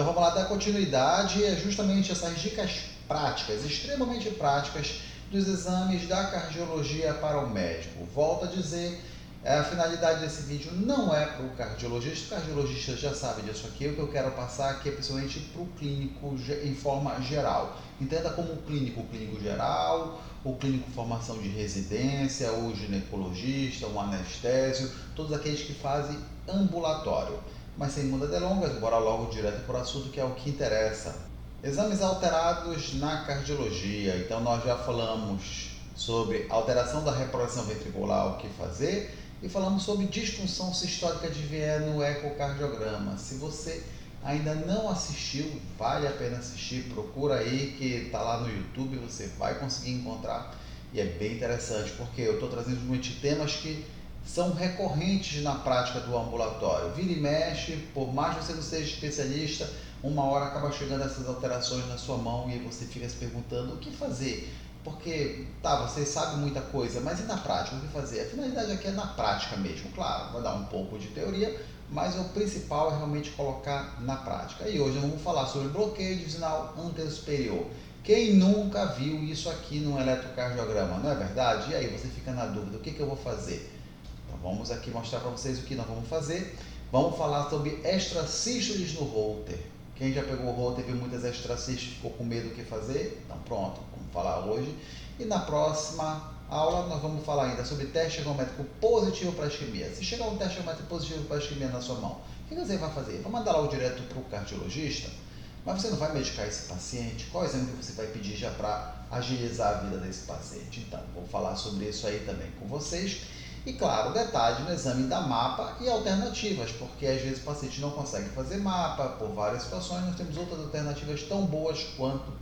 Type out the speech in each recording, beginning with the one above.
Então vamos lá dar continuidade a justamente essas dicas práticas, extremamente práticas, dos exames da cardiologia para o médico. Volto a dizer, a finalidade desse vídeo não é para o cardiologista já sabe disso aqui. O que eu quero passar aqui é principalmente para o clínico em forma geral. Entenda como o clínico geral, o clínico formação de residência, o ginecologista, o anestésio, todos aqueles que fazem ambulatório. Mas sem muitas delongas, bora logo direto para o assunto, que é o que interessa. Exames alterados na cardiologia. Então nós já falamos sobre alteração da reprodução ventricular, o que fazer, e falamos sobre disfunção sistólica de Vier no ecocardiograma. Se você ainda não assistiu, vale a pena assistir, procura aí que está lá no YouTube, você vai conseguir encontrar, e é bem interessante, porque eu estou trazendo muitos temas que são recorrentes na prática do ambulatório. Vira e mexe, por mais que você não seja especialista, uma hora acaba chegando essas alterações na sua mão e você fica se perguntando o que fazer. Porque, você sabe muita coisa, mas e na prática, o que fazer? A finalidade aqui é na prática mesmo, claro, vai dar um pouco de teoria, mas o principal é realmente colocar na prática. E hoje vamos falar sobre bloqueio divisional anterosuperior. Quem nunca viu isso aqui no eletrocardiograma, não é verdade? E aí você fica na dúvida, o que eu vou fazer? Então vamos aqui mostrar para vocês o que nós vamos fazer. Vamos falar sobre extrasístoles no Holter. Quem já pegou o Holter, viu muitas extrasístoles, ficou com medo do que fazer? Então pronto, vamos falar hoje. E na próxima aula nós vamos falar ainda sobre teste ergométrico positivo para isquemia. Se chegar um teste ergométrico positivo para isquemia na sua mão, o que você vai fazer? Vai mandar logo direto para o cardiologista? Mas você não vai medicar esse paciente? Qual exame que você vai pedir já para agilizar a vida desse paciente? Então, vou falar sobre isso aí também com vocês. E claro, detalhe no exame da mapa e alternativas, porque às vezes o paciente não consegue fazer mapa por várias situações, nós temos outras alternativas tão boas quanto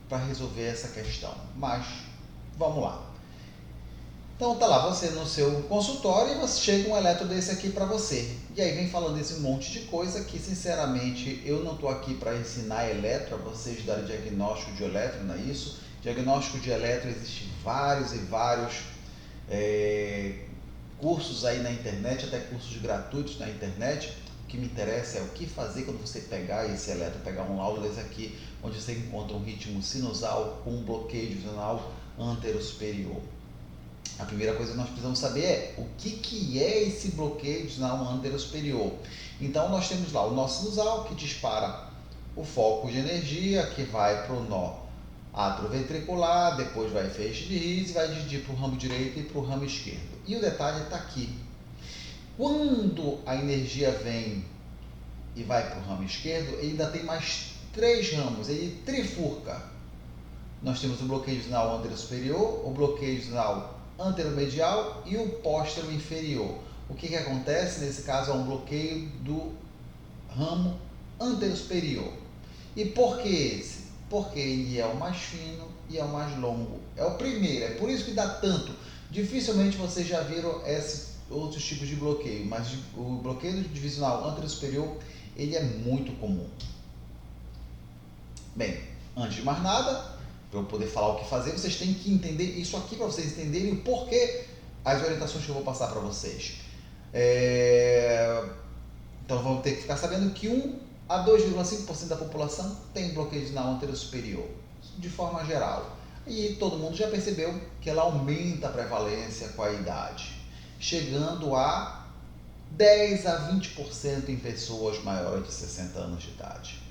para resolver essa questão. Mas, vamos lá. Então tá lá, você no seu consultório e você chega um eletro desse aqui para você. E aí vem falando esse monte de coisa que sinceramente eu não estou aqui para ensinar eletro, a vocês darem diagnóstico de eletro, não é isso? Diagnóstico de eletro existe vários e vários cursos aí na internet, até cursos gratuitos na internet. O que me interessa é o que fazer quando você pegar esse eletro, pegar um laudo desse aqui, onde você encontra um ritmo sinusal com um bloqueio divisional anterosuperior. A primeira coisa que nós precisamos saber é o que é esse bloqueio divisional anterosuperior. Então nós temos lá o nó sinusal, que dispara o foco de energia, que vai para o nó atroventricular, depois vai feixe de Rees, vai dividir para o ramo direito e para o ramo esquerdo. E o detalhe está aqui. Quando a energia vem e vai para o ramo esquerdo, ele ainda tem mais 3 ramos, ele trifurca. Nós temos o bloqueio divisional anterosuperior, o bloqueio divisional anteromedial e o póstero inferior. O que acontece nesse caso é um bloqueio do ramo anterosuperior. E por que esse? Porque ele é o mais fino e é o mais longo. É o primeiro, é por isso que dá tanto. Dificilmente vocês já viram esses outros tipos de bloqueio, mas o bloqueio divisional anterosuperior, ele é muito comum. Bem, antes de mais nada, para eu poder falar o que fazer, vocês têm que entender isso aqui para vocês entenderem o porquê, as orientações que eu vou passar para vocês. Então vamos ter que ficar sabendo que 1 a 2,5% da população tem bloqueio divisional anterosuperior, de forma geral. E todo mundo já percebeu que ela aumenta a prevalência com a idade, chegando a 10 a 20% em pessoas maiores de 60 anos de idade.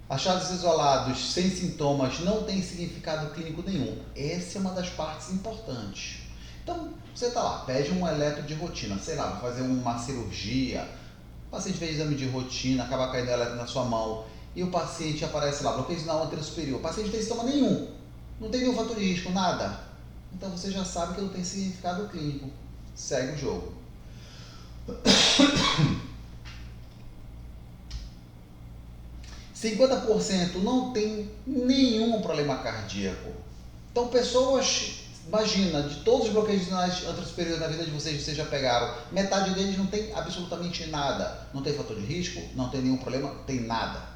Achados isolados sem sintomas não tem significado clínico nenhum. Essa é uma das partes importantes. Então, você está lá, pede um eletro de rotina, sei lá, vai fazer uma cirurgia, o paciente fez exame de rotina, acaba caindo o eletro na sua mão, e o paciente aparece lá, bloqueio divisional anterosuperior. O paciente não tem sintoma nenhum, não tem nenhum fator de risco, nada. Então você já sabe que não tem significado clínico. Segue o jogo. 50% não tem nenhum problema cardíaco. Então pessoas, imagina, de todos os bloqueios anterosuperiores na vida de vocês já pegaram, metade deles não tem absolutamente nada. Não tem fator de risco, não tem nenhum problema, tem nada.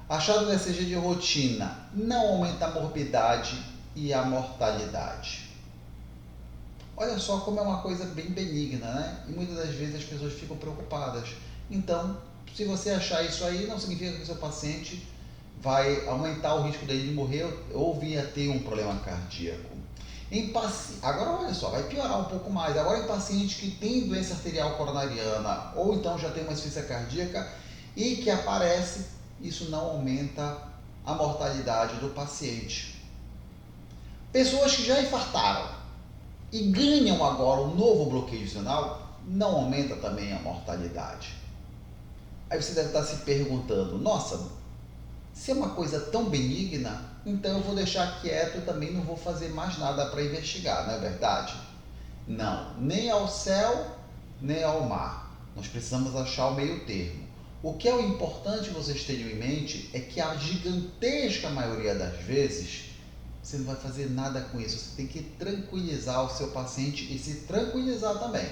Achado no ECG de rotina, não aumenta a morbidade e a mortalidade. Olha só como é uma coisa bem benigna, né? E muitas das vezes as pessoas ficam preocupadas. Então, Se você achar isso aí, não significa que o seu paciente vai aumentar o risco dele de morrer ou vir a ter um problema cardíaco. Agora olha só, vai piorar um pouco mais. Agora em paciente que tem doença arterial coronariana ou então já tem uma insuficiência cardíaca e que aparece, isso não aumenta a mortalidade do paciente. Pessoas que já infartaram e ganham agora um novo bloqueio adicional, não aumenta também a mortalidade. Aí você deve estar se perguntando, nossa, se é uma coisa tão benigna, então eu vou deixar quieto e também não vou fazer mais nada para investigar, não é verdade? Não, nem ao céu, nem ao mar. Nós precisamos achar o meio termo. O que é o importante vocês terem em mente é que a gigantesca maioria das vezes você não vai fazer nada com isso. Você tem que tranquilizar o seu paciente e se tranquilizar também.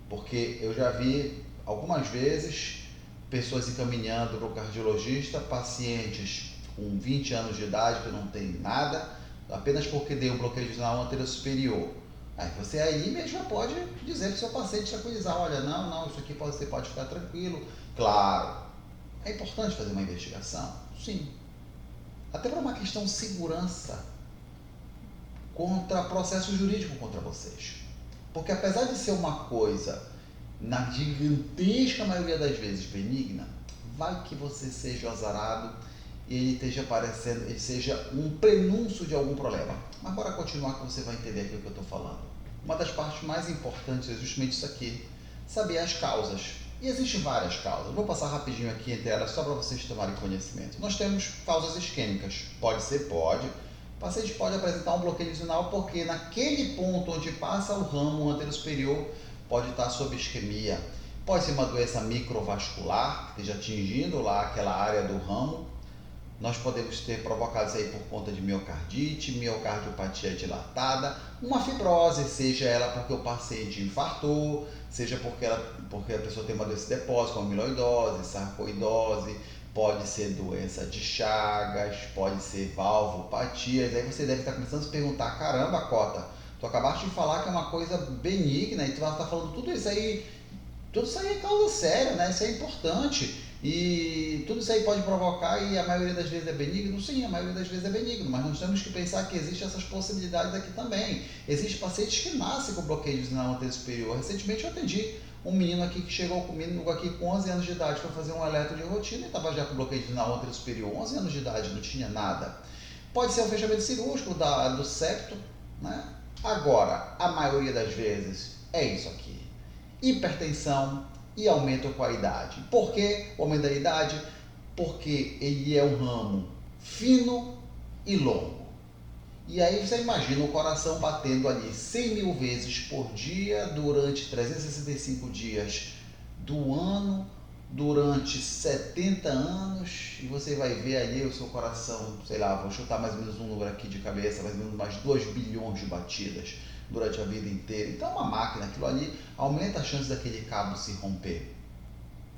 Porque eu já vi algumas vezes pessoas encaminhando para o cardiologista, pacientes com 20 anos de idade que não tem nada, apenas porque deu um bloqueio adicional anterior superior. Aí você aí mesmo já pode dizer para o seu paciente tranquilizar, olha, não, isso aqui você pode ficar tranquilo. Claro, é importante fazer uma investigação? Sim. Até para uma questão de segurança contra processo jurídico contra vocês. Porque apesar de ser uma coisa na gigantesca maioria das vezes benigna, vai que você seja azarado e ele esteja aparecendo, ele seja um prenúncio de algum problema. Mas bora continuar que você vai entender aquilo que eu estou falando. Uma das partes mais importantes é justamente isso aqui, saber as causas. E existem várias causas. Vou passar rapidinho aqui entre elas só para vocês tomarem conhecimento. Nós temos causas isquêmicas. Pode ser, pode. O paciente pode apresentar um bloqueio adicional porque naquele ponto onde passa o ramo anterior superior pode estar sob isquemia. Pode ser uma doença microvascular, que esteja atingindo lá aquela área do ramo. Nós podemos ter provocado isso aí por conta de miocardite, miocardiopatia dilatada, uma fibrose, seja ela porque o paciente infartou, seja porque a pessoa tem uma doença de depósito, como amiloidose, sarcoidose, pode ser doença de Chagas, pode ser valvopatias. Aí você deve estar começando a se perguntar, caramba, Cota, tu acabaste de falar que é uma coisa benigna e tu vai estar falando tudo isso aí é causa séria, né? Isso é importante. E tudo isso aí pode provocar e a maioria das vezes é benigno? Sim, a maioria das vezes é benigno, mas nós temos que pensar que existem essas possibilidades aqui também. Existem pacientes que nascem com bloqueio adicional anterior superior. Recentemente eu atendi um menino aqui que chegou comigo aqui com 11 anos de idade para fazer um eletro de rotina e estava já com bloqueio adicional anterior superior. 11 anos de idade, não tinha nada. Pode ser um fechamento cirúrgico do septo, né? Agora, a maioria das vezes é isso aqui. Hipertensão e aumento com a idade. Por que o aumento da idade? Porque ele é um ramo fino e longo. E aí você imagina o coração batendo ali 100 mil vezes por dia durante 365 dias do ano, durante 70 anos, e você vai ver ali o seu coração, sei lá, vou chutar mais ou menos um número aqui de cabeça, mais ou menos mais 2 bilhões de batidas durante a vida inteira. Então uma máquina, aquilo ali aumenta a chance daquele cabo se romper.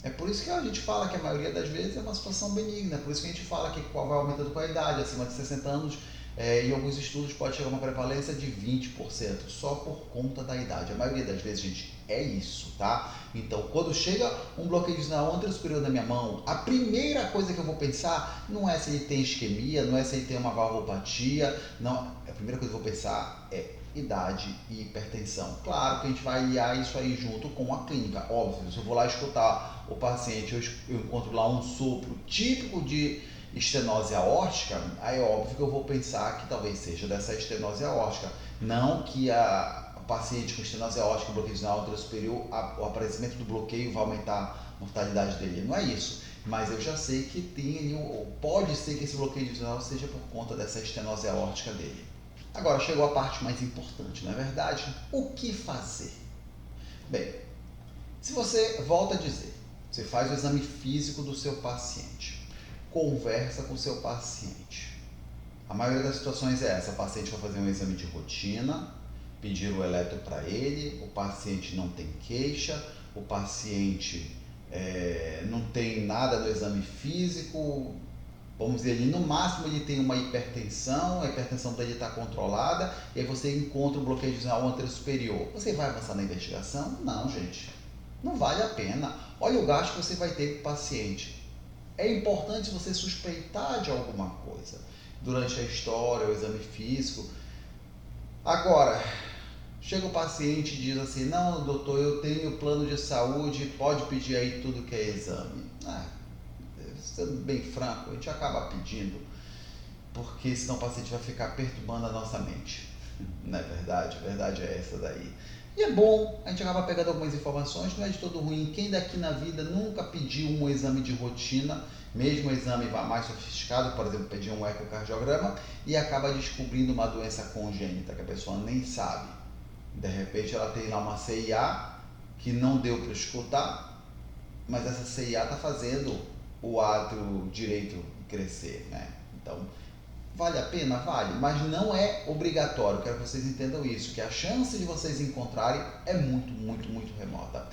É por isso que a gente fala que a maioria das vezes é uma situação benigna, por isso que a gente fala que vai aumentando com a idade, acima de 60 anos, em alguns estudos pode chegar a uma prevalência de 20%, só por conta da idade. A maioria das vezes, gente, é isso, tá? Então, quando chega um bloqueio adicional anterior superior na minha mão, a primeira coisa que eu vou pensar não é se ele tem isquemia, não é se ele tem uma valvopatia, não. A primeira coisa que eu vou pensar é idade e hipertensão. Claro que a gente vai aliar isso aí junto com a clínica, óbvio. Se eu vou lá escutar o paciente, eu encontro lá um sopro típico de estenose aórtica, aí é óbvio que eu vou pensar que talvez seja dessa estenose aórtica, não que a paciente com estenose aórtica, bloqueio adicional anterior superior, o aparecimento do bloqueio vai aumentar a mortalidade dele, não é isso. Mas eu já sei que tem, ou pode ser que esse bloqueio adicional seja por conta dessa estenose aórtica dele. Agora chegou a parte mais importante, não é verdade? O que fazer? Bem, se você, volta a dizer, você faz o exame físico do seu paciente, conversa com o seu paciente. A maioria das situações é essa, o paciente vai fazer um exame de rotina, pedir o eletro para ele, o paciente não tem queixa, o paciente não tem nada no exame físico, vamos dizer ali, no máximo ele tem uma hipertensão, a hipertensão dele está controlada, e aí você encontra um bloqueio adicional anterior superior. Você vai avançar na investigação? Não, gente. Não vale a pena. Olha o gasto que você vai ter com o paciente. É importante você suspeitar de alguma coisa durante a história, o exame físico. Agora, chega o paciente e diz assim, não, doutor, eu tenho plano de saúde, pode pedir aí tudo que é exame. Sendo bem franco, a gente acaba pedindo, porque senão o paciente vai ficar perturbando a nossa mente. Não é verdade? A verdade é essa daí. E é bom, a gente acaba pegando algumas informações, não é de todo ruim. Quem daqui na vida nunca pediu um exame de rotina, mesmo um exame mais sofisticado, por exemplo, pedir um ecocardiograma, e acaba descobrindo uma doença congênita que a pessoa nem sabe. De repente ela tem lá uma CIA que não deu para escutar, mas essa CIA está fazendo o átrio direito crescer, né? Então, vale a pena? Vale, mas não é obrigatório. Quero que vocês entendam isso, que a chance de vocês encontrarem é muito, muito, muito remota.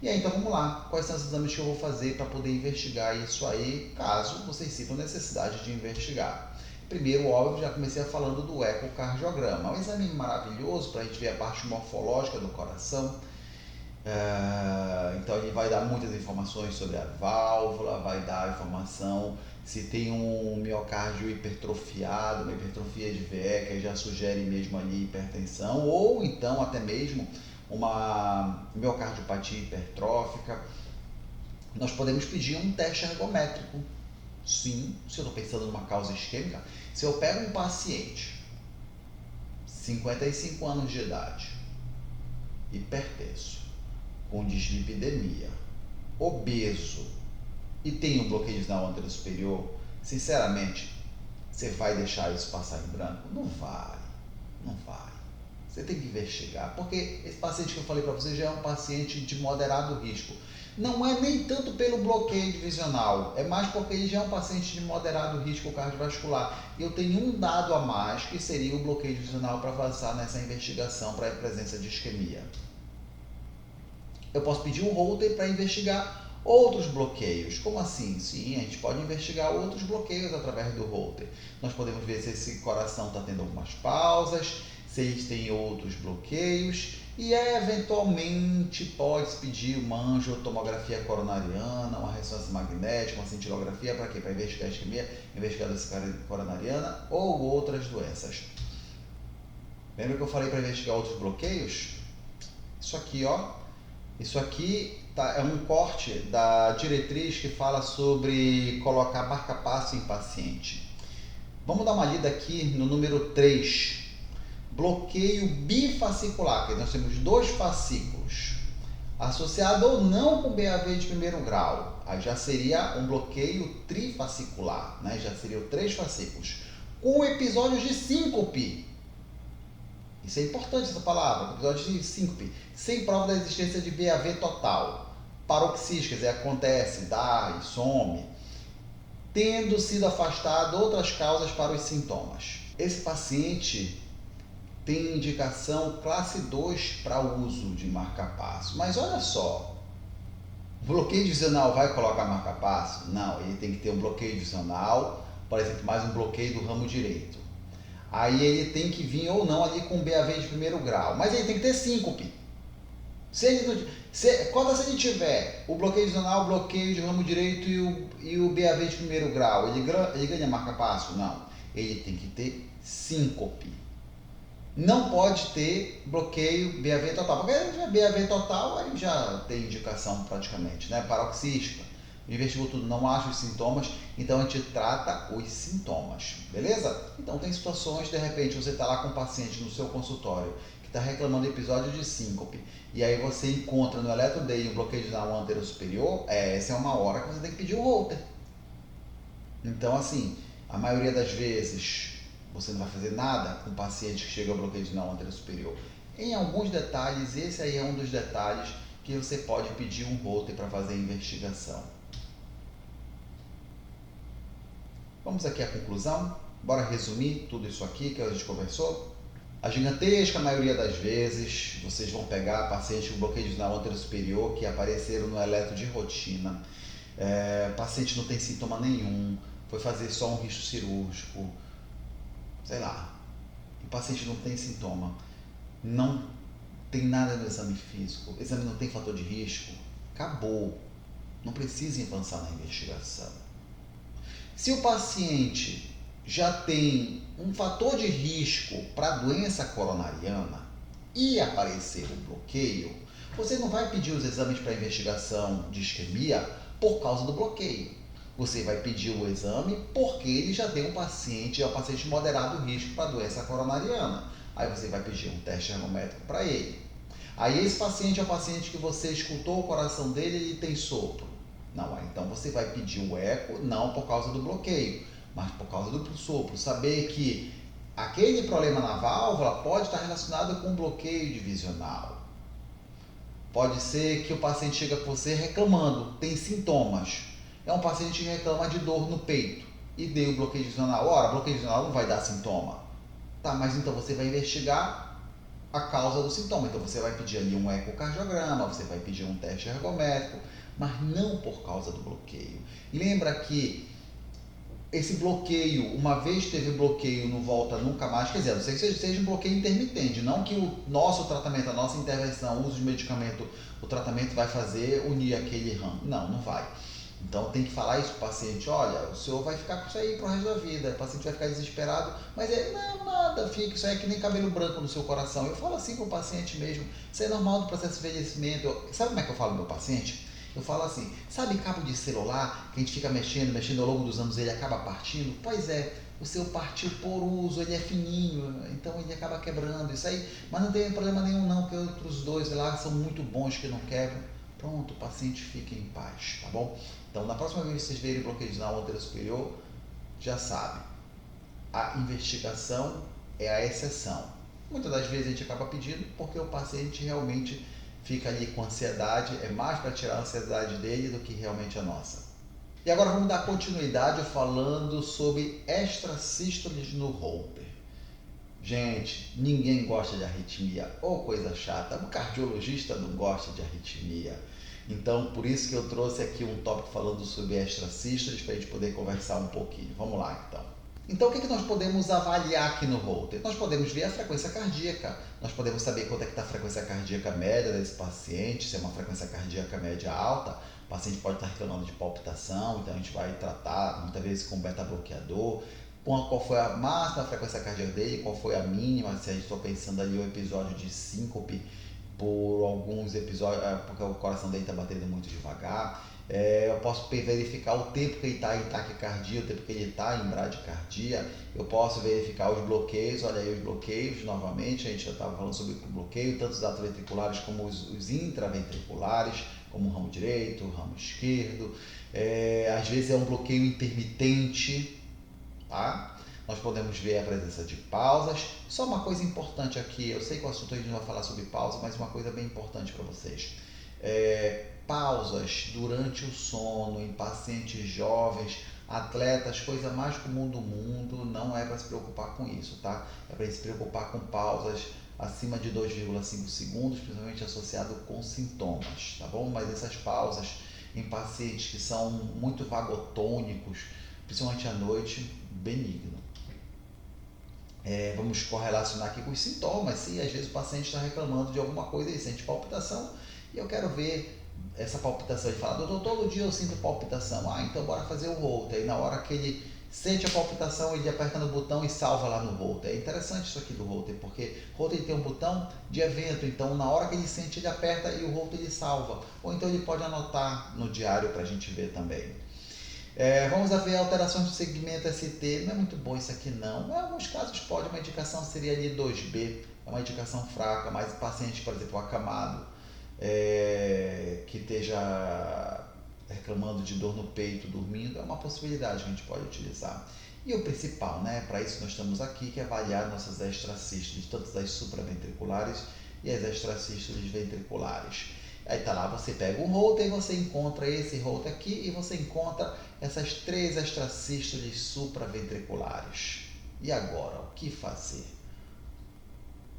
E aí, então vamos lá. Quais são os exames que eu vou fazer para poder investigar isso aí, caso vocês sintam necessidade de investigar? Primeiro, óbvio, já comecei falando do ecocardiograma. É um exame maravilhoso para a gente ver a parte morfológica do coração. Então ele vai dar muitas informações sobre a válvula, vai dar informação se tem um miocárdio hipertrofiado, uma hipertrofia de VE, que já sugere mesmo ali hipertensão, ou então até mesmo uma miocardiopatia hipertrófica. Nós podemos pedir um teste ergométrico. Sim, se eu estou pensando numa causa isquêmica, se eu pego um paciente, 55 anos de idade, hipertenso, com dislipidemia, obeso e tem um bloqueio na anterior superior, sinceramente, você vai deixar isso passar em branco? Não vai, não vai. Você tem que investigar, porque esse paciente que eu falei para você já é um paciente de moderado risco. Não é nem tanto pelo bloqueio divisional, é mais porque ele já é um paciente de moderado risco cardiovascular. Eu tenho um dado a mais, que seria o bloqueio divisional para avançar nessa investigação para a presença de isquemia. Eu posso pedir um Holter para investigar outros bloqueios. Como assim? Sim, a gente pode investigar outros bloqueios através do Holter. Nós podemos ver se esse coração está tendo algumas pausas, se eles têm outros bloqueios, e eventualmente pode pedir uma angiotomografia coronariana, uma ressonância magnética, uma cintilografia, para quê? Para investigar a isquemia, investigar a doença coronariana ou outras doenças. Lembra que eu falei para investigar outros bloqueios? Isso aqui, ó. Isso aqui é um corte da diretriz que fala sobre colocar marca-passo em paciente. Vamos dar uma lida aqui no número 3. Bloqueio bifascicular, que nós temos 2 fascículos. Associado ou não com BAV de primeiro grau. Aí já seria um bloqueio trifascicular, né? Já seriam 3 fascículos. Com episódios de síncope. Isso é importante, essa palavra, episódio de síncope, sem prova da existência de BAV total. Paroxística, quer dizer, acontece, dá e some, tendo sido afastado outras causas para os sintomas. Esse paciente tem indicação classe 2 para uso de marca-passo. Mas olha só, bloqueio divisional vai colocar marca-passo? Não, ele tem que ter um bloqueio divisional, por exemplo, mais um bloqueio do ramo direito. Aí ele tem que vir ou não ali com BAV de primeiro grau, mas ele tem que ter síncope. Se ele tiver o bloqueio divisional, o bloqueio de ramo direito e o BAV de primeiro grau, ele ganha marca-passo? Não, ele tem que ter síncope. Não pode ter bloqueio BAV total, porque BAV total aí já tem indicação praticamente, né? Paroxística. Investigou tudo, não acha os sintomas, então a gente trata os sintomas, beleza? Então tem situações, de repente você está lá com um paciente no seu consultório que está reclamando de episódio de síncope, e aí você encontra no eletro-DEI um bloqueio na anterior superior, essa é uma hora que você tem que pedir o Holter. Então assim, a maioria das vezes você não vai fazer nada com o paciente que chega ao bloqueio na anterior superior. Em alguns detalhes, esse aí é um dos detalhes que você pode pedir um Holter para fazer a investigação. Vamos aqui à conclusão, bora resumir tudo isso aqui que a gente conversou. A gigantesca maioria das vezes, vocês vão pegar pacientes com bloqueio na anterior superior que apareceram no eletro de rotina. O paciente não tem sintoma nenhum, foi fazer só um risco cirúrgico, sei lá, o paciente não tem sintoma, não tem nada no exame físico, o exame não tem fator de risco, acabou. Não precisa avançar na investigação. Se o paciente já tem um fator de risco para a doença coronariana e aparecer um bloqueio, você não vai pedir os exames para investigação de isquemia por causa do bloqueio. Você vai pedir o exame porque ele já tem um paciente de moderado risco para a doença coronariana. Aí você vai pedir um teste ergométrico para ele. Aí esse paciente é o paciente que você escutou o coração dele e ele tem sopro. Não, então você vai pedir o eco não por causa do bloqueio, mas por causa do sopro. Saber que aquele problema na válvula pode estar relacionado com um bloqueio divisional. Pode ser que o paciente chega com você reclamando, tem sintomas. É um paciente que reclama de dor no peito e deu bloqueio divisional. Ora, bloqueio divisional não vai dar sintoma. Tá, mas então você vai investigar a causa do sintoma. Então você vai pedir ali um ecocardiograma, você vai pedir um teste ergométrico, mas não por causa do bloqueio. E lembra que esse bloqueio, uma vez teve bloqueio, não volta nunca mais, quer dizer, não sei que seja um bloqueio intermitente, não que o nosso tratamento, a nossa intervenção, o uso de medicamento, o tratamento vai fazer unir aquele ramo. Não, não vai. Então tem que falar isso para o paciente, olha, o senhor vai ficar com isso aí pro resto da vida, o paciente vai ficar desesperado, mas ele, não, nada, fica, isso aí é que nem cabelo branco no seu coração. Eu falo assim para o paciente mesmo, isso é normal do processo de envelhecimento. Sabe como é que eu falo pro meu paciente? Eu falo assim, sabe cabo de celular que a gente fica mexendo ao longo dos anos ele acaba partindo? Pois é, o seu partiu por uso, ele é fininho, então ele acaba quebrando, isso aí, mas não tem problema nenhum não, porque outros dois lá são muito bons que não quebram. Pronto, o paciente fica em paz, tá bom? Então, na próxima vez que vocês verem bloqueio na anterior superior, já sabe, a investigação é a exceção. Muitas das vezes a gente acaba pedindo porque o paciente realmente fica ali com ansiedade, é mais para tirar a ansiedade dele do que realmente a nossa. E agora vamos dar continuidade falando sobre extrasístoles no Holter. Gente, ninguém gosta de arritmia, ou coisa chata, o cardiologista não gosta de arritmia. Então, por isso que eu trouxe aqui um tópico falando sobre extrasístoles para a gente poder conversar um pouquinho. Vamos lá, então. Então, o que nós podemos avaliar aqui no Holter? Nós podemos ver a frequência cardíaca, nós podemos saber quanto é que está a frequência cardíaca média desse paciente, se é uma frequência cardíaca média alta, o paciente pode estar reclamando de palpitação, então a gente vai tratar muitas vezes com beta-bloqueador, qual foi a máxima frequência cardíaca dele, qual foi a mínima, se a gente está pensando ali o episódio de síncope, por alguns episódios, porque o coração dele está batendo muito devagar. Eu posso verificar o tempo que ele está em taquicardia, o tempo que ele está em bradicardia. Eu posso verificar os bloqueios, olha aí os bloqueios novamente, a gente já estava falando sobre o bloqueio, tanto os atroventriculares como os intraventriculares, como o ramo direito, o ramo esquerdo. Às vezes é um bloqueio intermitente, tá? Nós podemos ver a presença de pausas. Só uma coisa importante aqui, eu sei que o assunto a gente não vai falar sobre pausa, mas uma coisa bem importante para vocês. Pausas durante o sono em pacientes jovens, atletas, coisa mais comum do mundo, não é para se preocupar com isso, tá? É para se preocupar com pausas acima de 2,5 segundos, principalmente associado com sintomas, tá bom? Mas essas pausas em pacientes que são muito vagotônicos, principalmente à noite, benigno. Vamos correlacionar aqui com os sintomas, se às vezes o paciente está reclamando de alguma coisa, ele sente palpitação e eu quero ver essa palpitação. Ele fala, doutor, todo dia eu sinto palpitação, então bora fazer o Holter. E na hora que ele sente a palpitação, ele aperta no botão e salva lá no Holter. É interessante isso aqui do Holter, porque o Holter tem um botão de evento, então na hora que ele sente, ele aperta e o Holter ele salva. Ou então ele pode anotar no diário para a gente ver também. Vamos ver alterações do segmento ST, não é muito bom isso aqui não, em alguns casos pode, uma indicação seria ali 2B, é uma indicação fraca, mas paciente, por exemplo, acamado, que esteja reclamando de dor no peito, dormindo, é uma possibilidade que a gente pode utilizar. E o principal, né, para isso nós estamos aqui, que é avaliar nossas extrasístoles, tanto as supraventriculares e as extrasístoles ventriculares. Aí tá lá, você pega um Holter e você encontra esse Holter aqui e você encontra essas 3 extrasístoles supraventriculares. E agora, o que fazer?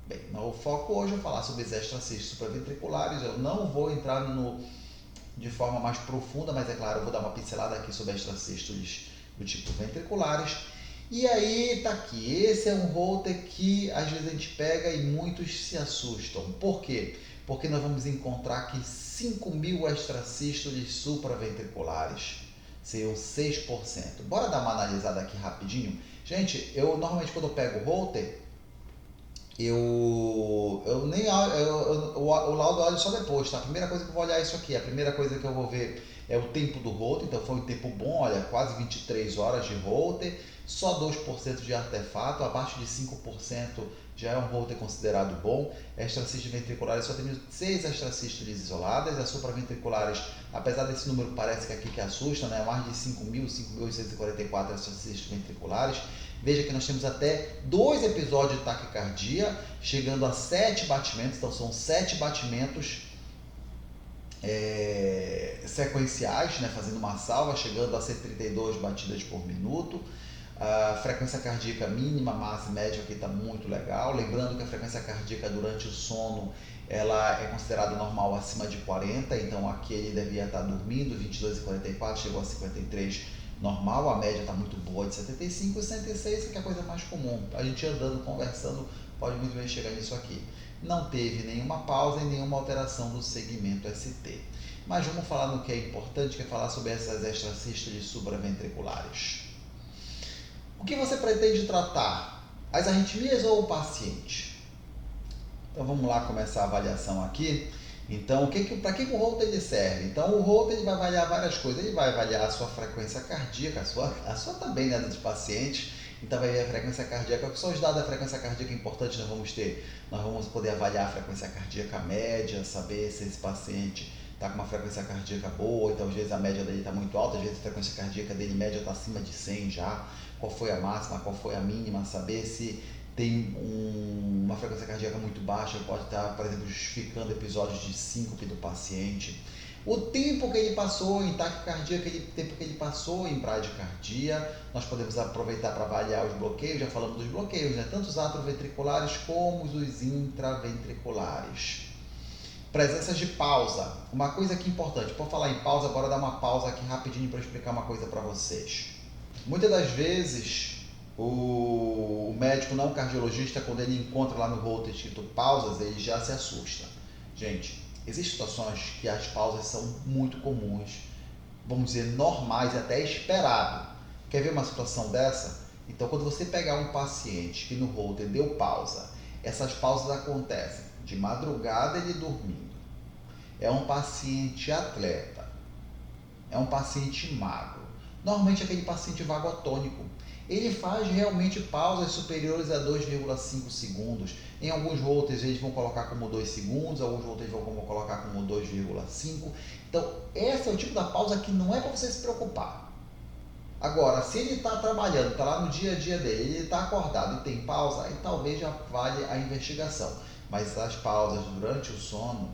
Bem, no foco hoje eu vou falar sobre as extrasístoles supraventriculares, eu não vou entrar de forma mais profunda, mas é claro, eu vou dar uma pincelada aqui sobre extrasístoles do tipo ventriculares. E aí tá aqui, esse é um Holter que às vezes a gente pega e muitos se assustam. Por quê? Porque nós vamos encontrar aqui 5.000 extrasístoles supraventriculares, seriam 6%. Bora dar uma analisada aqui rapidinho? Gente, eu normalmente quando eu pego o Holter, o laudo eu olho só depois, tá? A primeira coisa que eu vou olhar é isso aqui. A primeira coisa que eu vou ver é o tempo do Holter. Então foi um tempo bom, olha, quase 23 horas de Holter, só 2% de artefato, abaixo de 5% já é um Holter considerado bom. Extracístoles ventriculares só tem 6 extracístoles isoladas. As supraventriculares, apesar desse número parece que aqui que assusta, né? Mais de 5.844 extracístoles ventriculares. Veja que nós temos até 2 episódios de taquicardia, chegando a 7 batimentos, então são 7 batimentos sequenciais, né, fazendo uma salva, chegando a 132 batidas por minuto. A frequência cardíaca mínima, máxima e média aqui está muito legal. Lembrando que a frequência cardíaca durante o sono ela é considerada normal acima de 40, então aqui ele devia estar dormindo, 22,44, chegou a 53 normal, a média está muito boa de 75 e 106, que é a coisa mais comum. A gente andando, conversando, pode muito bem chegar nisso aqui. Não teve nenhuma pausa e nenhuma alteração do segmento ST. Mas vamos falar no que é importante, que é falar sobre essas extrasístoles supraventriculares. O que você pretende tratar? As arritmias ou o paciente? Então vamos lá começar a avaliação aqui. Então, para que o Holter ele serve? Então, o Holter ele vai avaliar várias coisas. Ele vai avaliar a sua frequência cardíaca, a sua também, né, dos pacientes. Então, vai ver a frequência cardíaca. O que são os dados da frequência cardíaca importantes nós vamos ter? Nós vamos poder avaliar a frequência cardíaca média, saber se esse paciente está com uma frequência cardíaca boa. Então, às vezes a média dele está muito alta, às vezes a frequência cardíaca dele média está acima de 100 já. Qual foi a máxima, qual foi a mínima, saber se tem uma frequência cardíaca muito baixa, pode estar, por exemplo, justificando episódios de síncope do paciente. O tempo que ele passou em taquicardia, aquele tempo que ele passou em bradicardia, nós podemos aproveitar para avaliar os bloqueios, já falamos dos bloqueios, né? Tanto os atroventriculares como os intraventriculares. Presenças de pausa. Uma coisa aqui importante, por falar em pausa, agora dar uma pausa aqui rapidinho para explicar uma coisa para vocês. Muitas das vezes, o médico não cardiologista, quando ele encontra lá no Holter escrito pausas, ele já se assusta. Gente, existem situações que as pausas são muito comuns, vamos dizer, normais e até esperado. Quer ver uma situação dessa? Então, quando você pegar um paciente que no Holter deu pausa, essas pausas acontecem de madrugada ele dormindo. É um paciente atleta, é um paciente magro. Normalmente aquele paciente vagotônico, ele faz realmente pausas superiores a 2,5 segundos. Em alguns Holters eles vão colocar como 2 segundos, alguns Holters vão colocar como 2,5. Então, esse é o tipo da pausa que não é para você se preocupar. Agora, se ele está trabalhando, está lá no dia a dia dele, ele está acordado e tem pausa, aí talvez já vale a investigação. Mas as pausas durante o sono,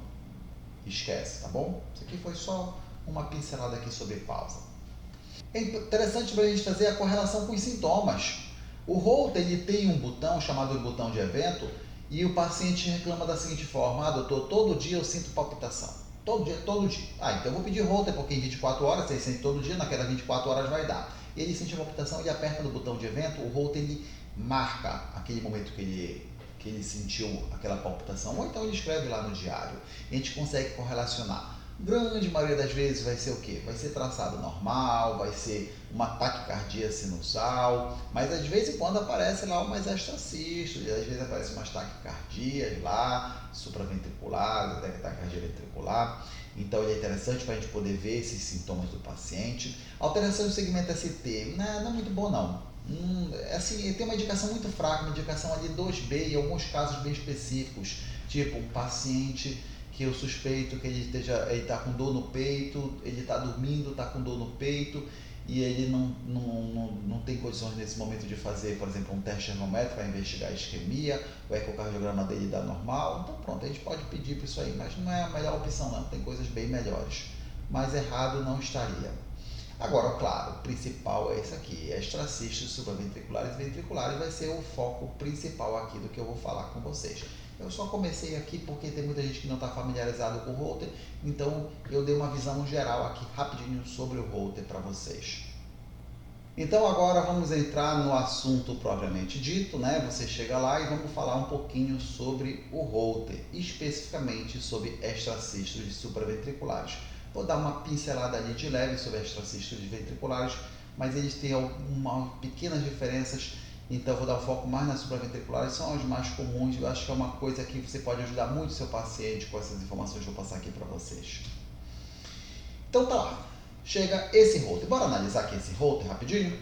esquece, tá bom? Isso aqui foi só uma pincelada aqui sobre pausa. É interessante para a gente fazer a correlação com os sintomas. O Holter ele tem um botão chamado botão de evento e o paciente reclama da seguinte forma: doutor, todo dia eu sinto palpitação. Todo dia. Então eu vou pedir Holter porque em 24 horas, se ele sente todo dia, naquelas 24 horas vai dar. Ele sente a palpitação, ele aperta no botão de evento, o Holter ele marca aquele momento que ele sentiu aquela palpitação, ou então ele escreve lá no diário. A gente consegue correlacionar. Grande maioria das vezes vai ser o quê? Vai ser traçado normal, vai ser uma taquicardia sinusal, mas às vezes em quando aparece lá umas extrasístoles, às vezes aparecem umas taquicardias lá, supraventriculares, até taquicardia ventricular. Então ele é interessante para a gente poder ver esses sintomas do paciente. Alteração do segmento ST, não é muito bom não. Assim, tem uma indicação muito fraca, uma indicação ali 2B, em alguns casos bem específicos, tipo um paciente que eu suspeito que ele está com dor no peito, ele está dormindo, está com dor no peito e ele não tem condições nesse momento de fazer, por exemplo, um teste termométrico para investigar a isquemia, o ecocardiograma dele dá normal, então pronto, a gente pode pedir para isso aí, mas não é a melhor opção não, tem coisas bem melhores, mas errado não estaria. Agora, claro, o principal é esse aqui, extracístoles supraventriculares e ventriculares vai ser o foco principal aqui do que eu vou falar com vocês. Eu só comecei aqui porque tem muita gente que não está familiarizado com o Holter, então eu dei uma visão geral aqui rapidinho sobre o Holter para vocês. Então agora vamos entrar no assunto propriamente dito, né? Você chega lá e vamos falar um pouquinho sobre o Holter, especificamente sobre extracístoles supraventriculares. Vou dar uma pincelada ali de leve sobre extracístoles ventriculares, mas eles têm algumas pequenas diferenças, então eu vou dar um foco mais nas supraventriculares, são as mais comuns. Eu acho que é uma coisa que você pode ajudar muito o seu paciente com essas informações que eu vou passar aqui para vocês. Então tá lá. Chega esse Holter. Bora analisar aqui esse Holter rapidinho?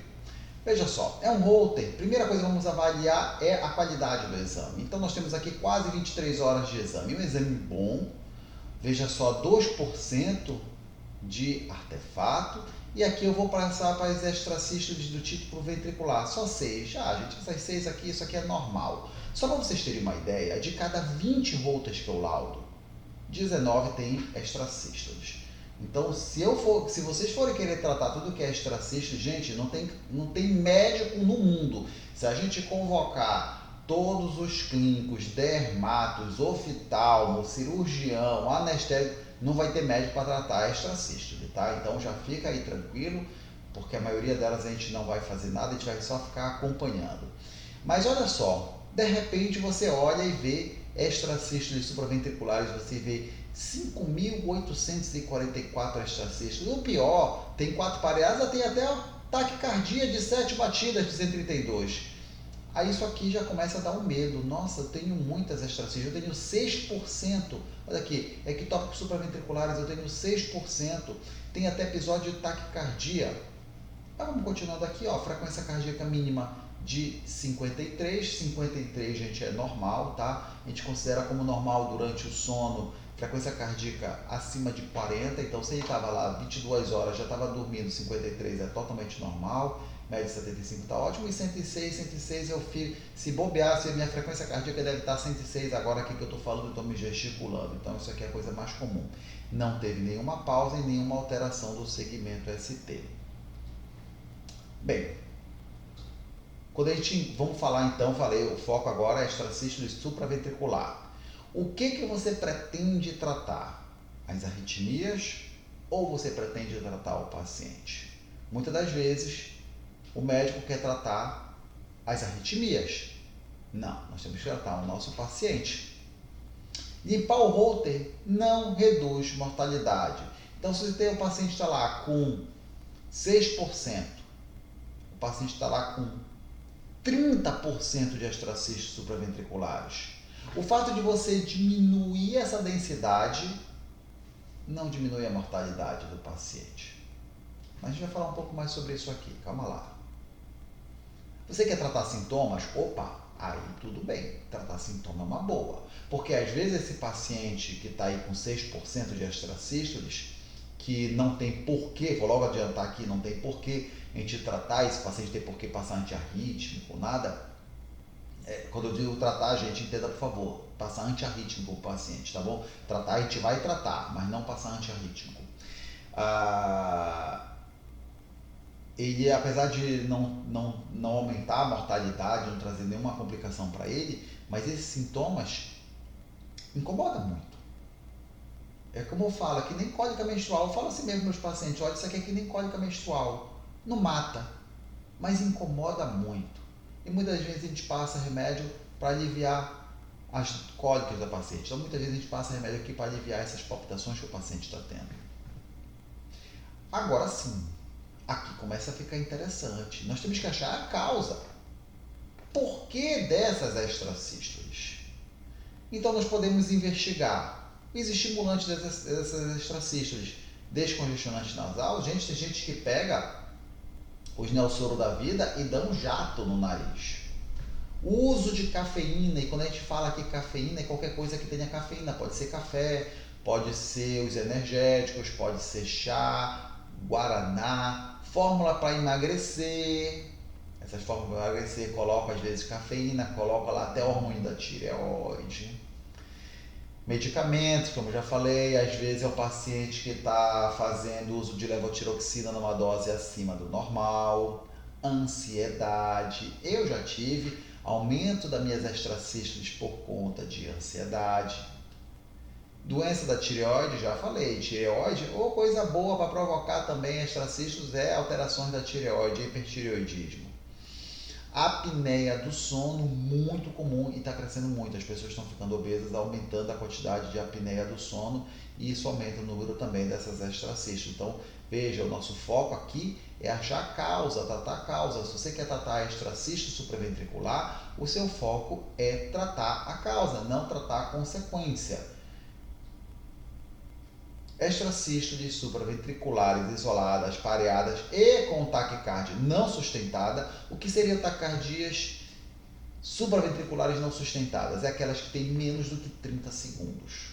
Veja só, é um Holter. Primeira coisa que vamos avaliar é a qualidade do exame. Então nós temos aqui quase 23 horas de exame. Um exame bom. Veja só, 2% de artefato. E aqui eu vou passar para as extracístoles do tipo ventricular. Só 6. Gente, essas 6 aqui, isso aqui é normal. Só para vocês terem uma ideia, de cada 20 Holters que eu laudo, 19 tem extracístoles. Então, se vocês forem querer tratar tudo que é extracístole, gente, não tem médico no mundo. Se a gente convocar todos os clínicos, dermatos, oftalmo, cirurgião, anestésico, não vai ter médico para tratar extracístole, tá? Então já fica aí tranquilo, porque a maioria delas a gente não vai fazer nada, a gente vai só ficar acompanhando. Mas olha só, de repente você olha e vê extracístoles supraventriculares, você vê 5.844 extracístoles. O pior, tem 4 pareadas, tem até taquicardia de 7 batidas de 132. Aí isso aqui já começa a dar um medo. Nossa, eu tenho muitas extracístoles, eu tenho 6%. Olha aqui, ectópicos supraventriculares, eu tenho 6%. Tem até episódio de taquicardia. Mas vamos continuando aqui, ó, frequência cardíaca mínima de 53. 53, gente, é normal, tá? A gente considera como normal durante o sono frequência cardíaca acima de 40, então se ele estava lá 22 horas, já estava dormindo, 53 é totalmente normal, média de 75 está ótimo, e 106 eu fico, se bobear, se a minha frequência cardíaca deve estar 106 agora aqui que eu estou falando, eu estou me gesticulando, então isso aqui é a coisa mais comum. Não teve nenhuma pausa e nenhuma alteração do segmento ST. Bem, quando a gente, vamos falar então, o foco agora é extracístole supraventricular. O que você pretende tratar? As arritmias ou você pretende tratar o paciente? Muitas das vezes, o médico quer tratar as arritmias. Não, nós temos que tratar o nosso paciente. Limpar o Holter não reduz mortalidade. Então, se você tem o paciente está lá com 6%, o paciente está lá com 30% de extracístoles supraventriculares. O fato de você diminuir essa densidade não diminui a mortalidade do paciente. Mas a gente vai falar um pouco mais sobre isso aqui, calma lá. Você quer tratar sintomas? Opa, aí tudo bem, tratar sintoma é uma boa. Porque às vezes esse paciente que está aí com 6% de extracístoles, que não tem porquê, vou logo adiantar aqui, não tem porquê a gente tratar, esse paciente tem porquê passar antiarrítmico, nada. Quando eu digo tratar, gente, entenda por favor, passar antiarrítmico para o paciente, tá bom? Tratar, a gente vai tratar, mas não passar antiarrítmico. Ele, apesar de não aumentar a mortalidade, não trazer nenhuma complicação para ele, mas esses sintomas incomodam muito. É como eu falo, que nem cólica menstrual, eu falo assim mesmo para meus pacientes, olha, isso aqui é que nem cólica menstrual, não mata, mas incomoda muito. E muitas vezes a gente passa remédio para aliviar as cólicas da paciente. Então muitas vezes a gente passa remédio aqui para aliviar essas palpitações que o paciente está tendo. Agora sim, aqui começa a ficar interessante. Nós temos que achar a causa. Por que dessas extracístoles? Então nós podemos investigar os estimulantes dessas extracístoles, descongestionante nasal. Gente, tem gente que pega os Nelsoro da vida e dá um jato no nariz. O uso de cafeína, e quando a gente fala aqui cafeína, é qualquer coisa que tenha cafeína, pode ser café, pode ser os energéticos, pode ser chá, guaraná, fórmula para emagrecer. Essas fórmulas para emagrecer colocam às vezes cafeína, colocam lá até hormônio da tireoide. Medicamentos, como já falei, às vezes é o paciente que está fazendo uso de levotiroxina numa dose acima do normal. Ansiedade, eu já tive aumento das minhas extracístoles por conta de ansiedade. Doença da tireoide, já falei, tireoide, ou coisa boa para provocar também extracistos é alterações da tireoide, hipertireoidismo. Apneia do sono, muito comum e está crescendo muito. As pessoas estão ficando obesas, aumentando a quantidade de apneia do sono e isso aumenta o número também dessas extracistos. Então, veja, o nosso foco aqui é achar a causa, tratar a causa. Se você quer tratar a extracisto supraventricular, o seu foco é tratar a causa, não tratar a consequência. Extracístoles supraventriculares isoladas, pareadas e com taquicardia não sustentada. O que seriam taquicardias supraventriculares não sustentadas? É aquelas que têm menos do que 30 segundos.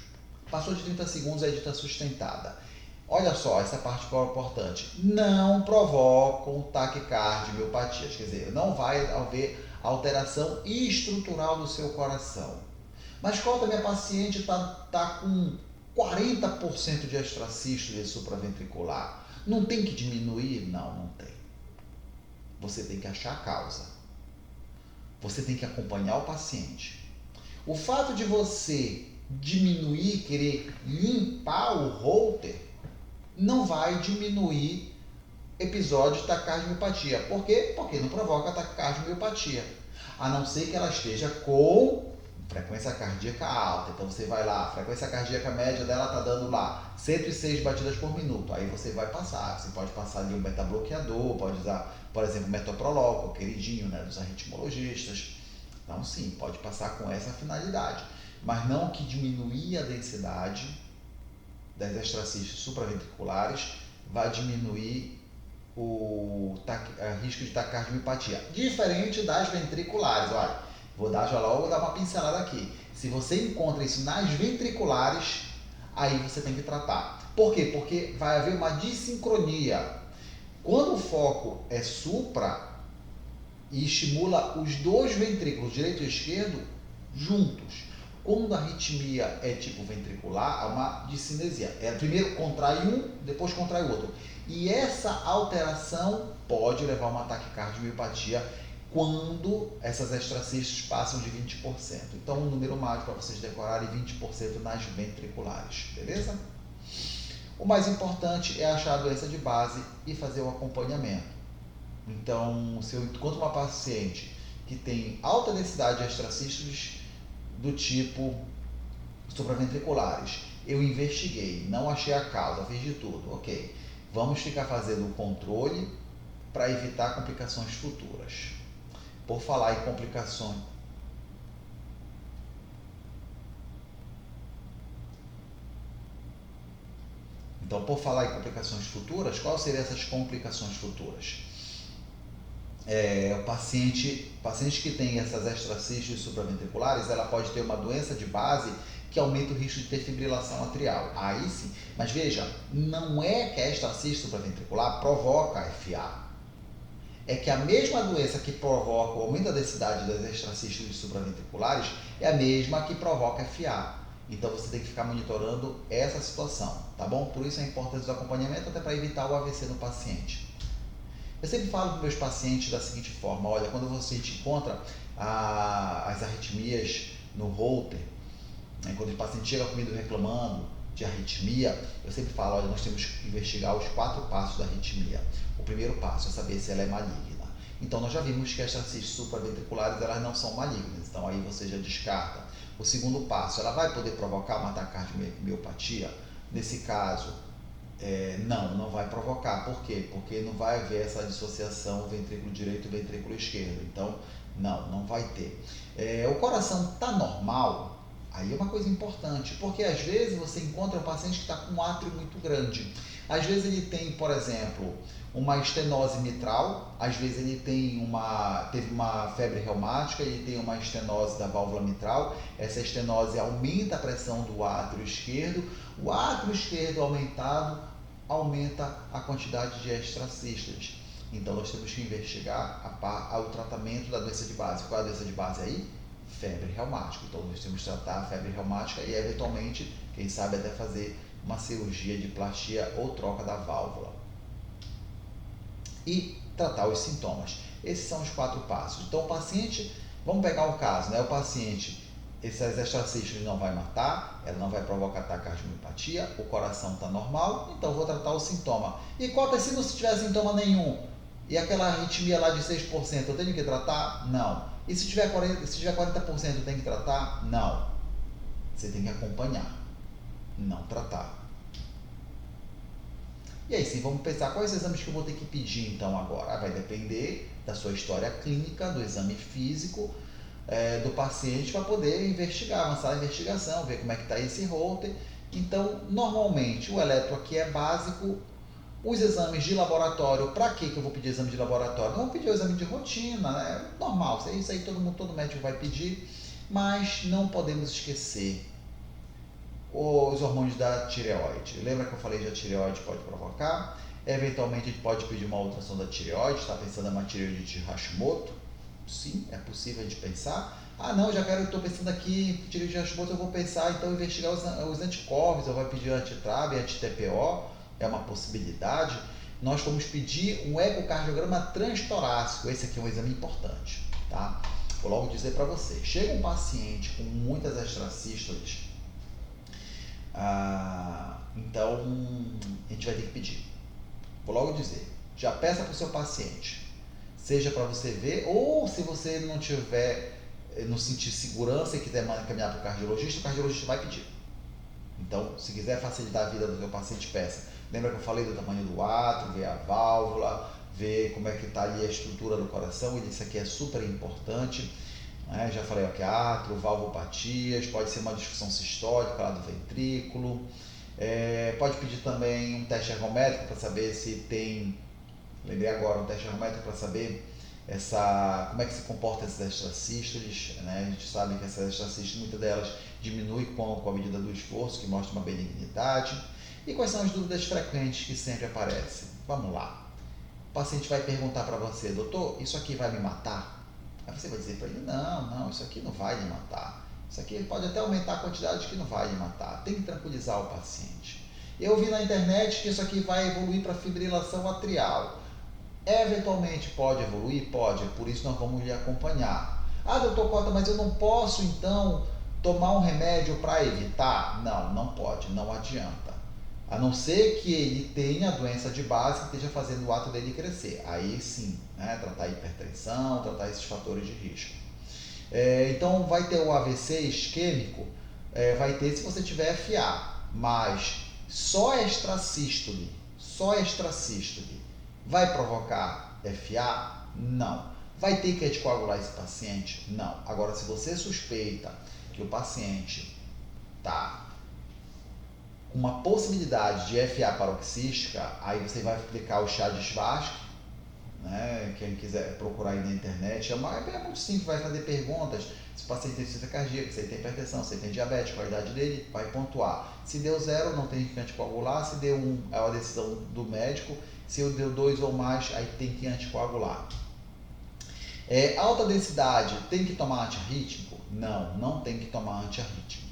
Passou de 30 segundos, é dita sustentada. Olha só, essa parte que é importante. Não provocam taquicardia e miopatias, quer dizer, não vai haver alteração estrutural do seu coração. Mas qual minha paciente está com 40% de extracístole supraventricular. Não tem que diminuir? Não, não tem. Você tem que achar a causa. Você tem que acompanhar o paciente. O fato de você diminuir, querer limpar o Holter, não vai diminuir episódio de taquicardiopatia. Por quê? Porque não provoca taquicardiopatia. A não ser que ela esteja com frequência cardíaca alta. Então você vai lá, a frequência cardíaca média dela está dando lá 106 batidas por minuto. Aí você vai passar. Você pode passar ali um beta-bloqueador, pode usar, por exemplo, metoprolol, o queridinho, né, dos arritmologistas. Então sim, pode passar com essa finalidade. Mas não que diminuir a densidade das extracistos supraventriculares vai diminuir o risco de taquicardiopatia. Diferente das ventriculares, olha. Vou dar já logo dar uma pincelada aqui. Se você encontra isso nas ventriculares, aí você tem que tratar. Por quê? Porque vai haver uma dissincronia. Quando o foco é supra e estimula os dois ventrículos, direito e esquerdo, juntos. Quando a arritmia é tipo ventricular, há uma dissinesia. Primeiro contrai um, depois contrai o outro. E essa alteração pode levar a uma taquicardiopatia quando essas extracistos passam de 20%. Então, um número mágico para vocês decorarem 20% nas ventriculares, beleza? O mais importante é achar a doença de base e fazer o acompanhamento. Então, se eu encontro uma paciente que tem alta densidade de extracistos do tipo supraventriculares, eu investiguei, não achei a causa, fiz de tudo, ok. Vamos ficar fazendo o controle para evitar complicações futuras. Por falar em complicações, então, por falar em complicações futuras, quais seriam essas complicações futuras? O paciente que tem essas extracistos supraventriculares, ela pode ter uma doença de base que aumenta o risco de ter fibrilação atrial. Aí sim, mas veja, não é que a extracisto supraventricular provoca FA. É que a mesma doença que provoca o aumento da densidade das extracistos supraventriculares é a mesma que provoca FA. Então você tem que ficar monitorando essa situação, tá bom? Por isso a importância do acompanhamento, até para evitar o AVC no paciente. Eu sempre falo para meus pacientes da seguinte forma: olha, quando você te encontra as arritmias no Holter, né, quando o paciente chega comigo reclamando de arritmia, eu sempre falo, olha, nós temos que investigar os 4 passos da arritmia. O primeiro passo é saber se ela é maligna. Então nós já vimos que as extracistos supraventriculares, elas não são malignas, então aí você já descarta. O segundo passo, ela vai poder provocar uma taquicardiopatia? Nesse caso, não vai provocar. Por quê? Porque não vai haver essa dissociação ventrículo direito e ventrículo esquerdo. Então, não vai ter. O coração está normal, aí é uma coisa importante, porque às vezes você encontra um paciente que está com um átrio muito grande. Às vezes ele tem, por exemplo, uma estenose mitral, às vezes ele teve uma febre reumática, ele tem uma estenose da válvula mitral, essa estenose aumenta a pressão do átrio esquerdo, o átrio esquerdo aumentado aumenta a quantidade de extracistos. Então nós temos que investigar o tratamento da doença de base. Qual é a doença de base aí? Febre reumática. Então nós temos que tratar a febre reumática e eventualmente, quem sabe até fazer uma cirurgia de plastia ou troca da válvula. E tratar os sintomas. Esses são os 4 passos. Então o paciente, vamos pegar um caso, né? O paciente essas extracístoles não vai matar, ela não vai provocar taquicardiomiopatía, o coração está normal, então eu vou tratar o sintoma. E qual se não tiver sintoma nenhum? E aquela arritmia lá de 6%, eu tenho que tratar? Não. E se tiver 40%, eu tenho que tratar? Não. Você tem que acompanhar, não tratar. E aí sim, vamos pensar quais exames que eu vou ter que pedir então agora. Vai depender da sua história clínica, do exame físico do paciente para poder investigar, avançar a investigação, ver como é que está esse Holter. Então, normalmente, o eletro aqui é básico. Os exames de laboratório, para que eu vou pedir exame de laboratório? Não vou pedir o exame de rotina, né? Normal, isso aí todo médico vai pedir, mas não podemos esquecer os hormônios da tireoide. Lembra que eu falei que a tireoide pode provocar? Eventualmente a gente pode pedir uma ultrassom da tireoide, está pensando em uma tireoidite de Hashimoto? Sim, é possível a gente pensar. Ah não, estou pensando aqui, tireoidite de Hashimoto, eu vou pensar então investigar os anticorpos, eu vou pedir anti-TRAB, anti-TPO, é uma possibilidade. Nós vamos pedir um ecocardiograma transtorácico, esse aqui é um exame importante, tá? Vou logo dizer para você, chega um paciente com muitas extrasístoles, então a gente vai ter que pedir. Vou logo dizer, já peça para o seu paciente, seja para você ver, ou se você não sentir segurança e quiser encaminhar para o cardiologista vai pedir. Então, se quiser facilitar a vida do seu paciente, peça. Lembra que eu falei do tamanho do átrio, ver a válvula, ver como é que está ali a estrutura do coração, e isso aqui é super importante. Já falei aqui, átrio, valvopatias, pode ser uma disfunção sistólica lá do ventrículo. Pode pedir também um teste ergométrico para saber se tem, lembrei agora, um teste ergométrico para saber como é que se comporta essas extrasístoles, né? A gente sabe que essas extrasístoles, muitas delas diminuem com a medida do esforço, que mostra uma benignidade. E quais são as dúvidas frequentes que sempre aparecem? Vamos lá. O paciente vai perguntar para você, doutor, isso aqui vai me matar? Aí você vai dizer para ele, não, isso aqui não vai lhe matar. Isso aqui pode até aumentar a quantidade que não vai lhe matar. Tem que tranquilizar o paciente. Eu vi na internet que isso aqui vai evoluir para fibrilação atrial. Eventualmente pode evoluir? Pode, por isso nós vamos lhe acompanhar. Ah, doutor Cota, mas eu não posso então tomar um remédio para evitar? Não pode, não adianta. A não ser que ele tenha a doença de base que esteja fazendo o ato dele crescer. Aí sim, né? Tratar a hipertensão, tratar esses fatores de risco. Então vai ter o AVC isquêmico, vai ter se você tiver FA, mas só extrasístole vai provocar FA? Não. Vai ter que anticoagular esse paciente? Não. Agora, se você suspeita que o paciente está com uma possibilidade de FA paroxística, aí você vai aplicar o chá de Schwarzschild, né? Quem quiser procurar aí na internet, é muito simples, vai fazer perguntas. Se o paciente tem insuficiência cardíaca, se ele tem hipertensão, se ele tem diabetes, qual a idade dele, vai pontuar. Se deu 0, não tem que anticoagular. Se deu 1, é uma decisão do médico. Se deu 2 ou mais, aí tem que anticoagular. Alta densidade, tem que tomar antiarrítmico? Não tem que tomar antiarrítmico.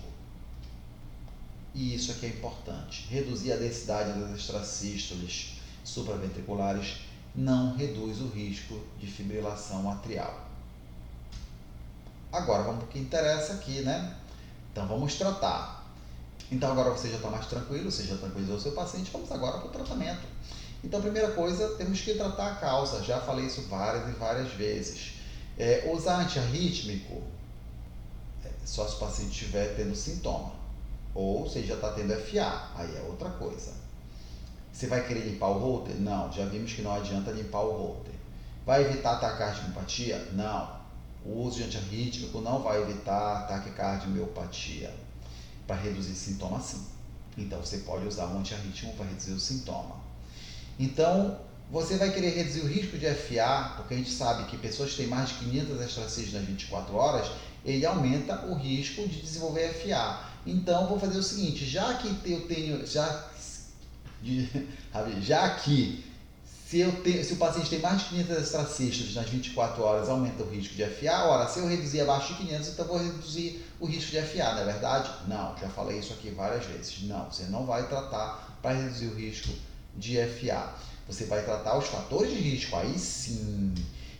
E isso aqui é importante. Reduzir a densidade das extrasístoles supraventriculares não reduz o risco de fibrilação atrial. Agora vamos para o que interessa aqui, né? Então vamos tratar. Então agora você já está mais tranquilo, você já tranquilizou o seu paciente, vamos agora para o tratamento. Então a primeira coisa, temos que tratar a causa, já falei isso várias e várias vezes. Usar antiarrítmico só se o paciente estiver tendo sintoma, ou se já está tendo FA, aí é outra coisa. Você vai querer limpar o Holter? Não, já vimos que não adianta limpar o Holter. Vai evitar taquicardiomiopatía? Não. O uso de antiarrítmico não vai evitar taquicardiomiopatía. Para reduzir sintomas, sim. Então, você pode usar um antiarrítmico para reduzir o sintoma. Então, você vai querer reduzir o risco de FA, porque a gente sabe que pessoas que têm mais de 500 extrasístoles nas 24 horas, ele aumenta o risco de desenvolver FA. Então, vou fazer o seguinte, já que se o paciente tem mais de 500 extrasístoles nas 24 horas, aumenta o risco de FA. Ora, se eu reduzir abaixo de 500, então eu vou reduzir o risco de FA, não é verdade? Não, já falei isso aqui várias vezes. Não, você não vai tratar para reduzir o risco de FA. Você vai tratar os fatores de risco, aí sim.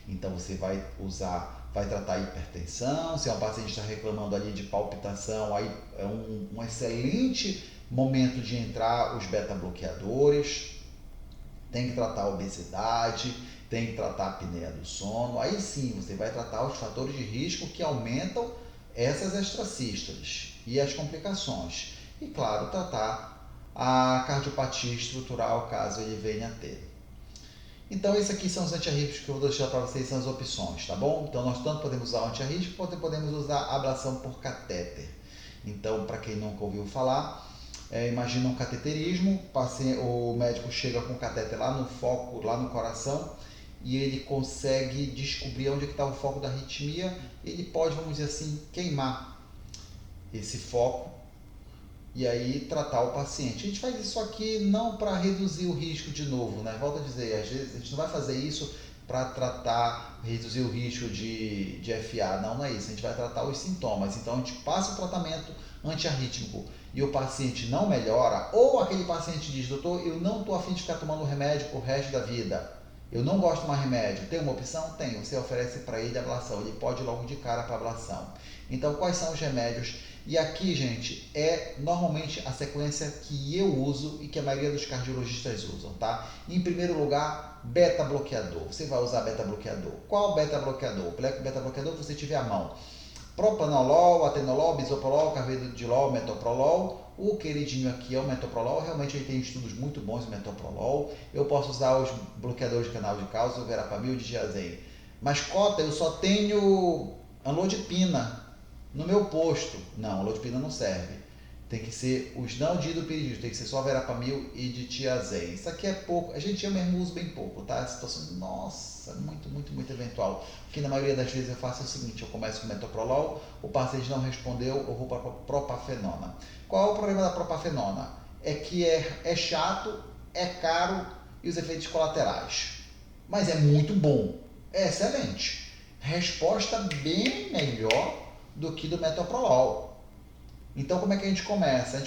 Então, Então você vai tratar a hipertensão. Se é um paciente que está reclamando ali de palpitação, aí é um excelente momento de entrar os beta-bloqueadores. Tem que tratar a obesidade, tem que tratar a apneia do sono. Aí sim, você vai tratar os fatores de risco que aumentam essas extrasístoles e as complicações. E claro, tratar a cardiopatia estrutural, caso ele venha a ter. Então, esses aqui são os antiarrítmicos que eu vou deixar para vocês, são as opções, tá bom? Então, nós tanto podemos usar o antiarrítmico, quanto podemos usar a ablação por catéter. Então, para quem nunca ouviu falar, imagina um cateterismo, o médico chega com o catéter lá no foco, lá no coração, e ele consegue descobrir onde está o foco da arritmia. Ele pode, vamos dizer assim, queimar esse foco e aí tratar o paciente. A gente faz isso aqui não para reduzir o risco de novo, né? Volto a dizer, às vezes a gente não vai fazer isso para reduzir o risco de FA, não é isso, a gente vai tratar os sintomas. Então a gente passa o tratamento antiarrítmico e o paciente não melhora, ou aquele paciente diz, doutor, eu não estou a fim de ficar tomando remédio pro resto da vida, eu não gosto de tomar remédio, tem uma opção? Tem, você oferece para ele a ablação, ele pode ir logo de cara para a ablação. Então quais são os remédios? E aqui, gente, é normalmente a sequência que eu uso e que a maioria dos cardiologistas usam, tá? Em primeiro lugar, beta-bloqueador. Você vai usar beta-bloqueador. Qual beta-bloqueador? O beta-bloqueador que você tiver à mão. Propanolol, atenolol, bisoprolol, carvedilol, metoprolol. O queridinho aqui é o metoprolol. Realmente ele tem estudos muito bons do metoprolol. Eu posso usar os bloqueadores de canal de cálcio, verapamil, diazem. Mas cota, eu só tenho amlodipina no meu posto. Não, amlodipina não serve. Tem que ser os não diidopiridis, tem que ser só verapamil e ditiazem. Isso aqui é pouco, a gente eu mesmo uso bem pouco, tá? A situação, nossa, muito eventual. Porque na maioria das vezes eu faço o seguinte, eu começo com metoprolol, o paciente não respondeu, eu vou para propafenona. Qual é o problema da propafenona? É que é chato, é caro e os efeitos colaterais. Mas é muito bom, é excelente. Resposta bem melhor do que do metoprolol. Então, como é que a gente começa? A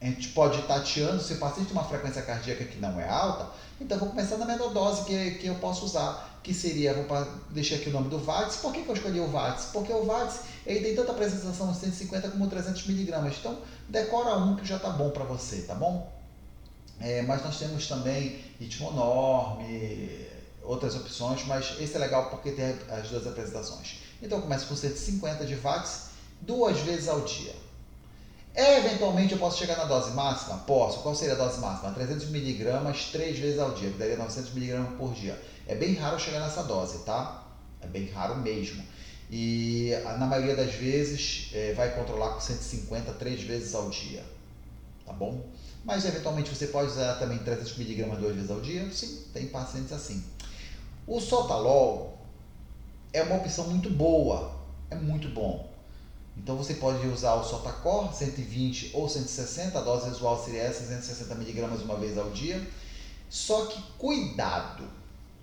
gente pode ir tateando, se o paciente tem uma frequência cardíaca que não é alta, então vou começar na menor dose que eu posso usar, que seria, deixar aqui o nome do VATS. Por que eu escolhi o VATS? Porque o VATS ele tem tanta apresentação de 150 como 300 miligramas, então decora um que já está bom para você, tá bom? Mas nós temos também ritmonorme, outras opções, mas esse é legal porque tem as duas apresentações. Então eu começo com 150 de VATS, 2 vezes ao dia. Eventualmente eu posso chegar na dose máxima? Posso. Qual seria a dose máxima? 300 miligramas 3 vezes ao dia, que daria 900 miligramas por dia. É bem raro chegar nessa dose, tá? É bem raro mesmo. E na maioria das vezes vai controlar com 150 3 vezes ao dia, tá bom? Mas eventualmente você pode usar também 300 miligramas 2 vezes ao dia? Sim, tem pacientes assim. O sotalol é uma opção muito boa, é muito bom. Então você pode usar o Sotacor 120 ou 160, a dose usual seria essa, 160 miligramas uma vez ao dia. Só que cuidado,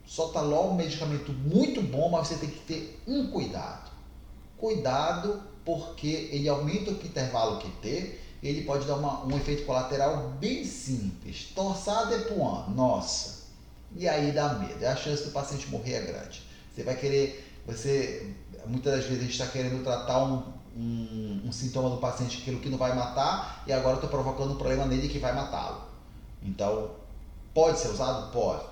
Sotalol é um medicamento muito bom, mas você tem que ter um cuidado. Cuidado porque ele aumenta o intervalo QT, ele pode dar um efeito colateral bem simples. Torsade de Puan, nossa, e aí dá medo, a chance do paciente morrer é grande. Você vai querer, muitas das vezes a gente está querendo tratar um sintoma do paciente, aquilo que não vai matar, e agora eu estou provocando um problema nele que vai matá-lo. Então, pode ser usado? Pode.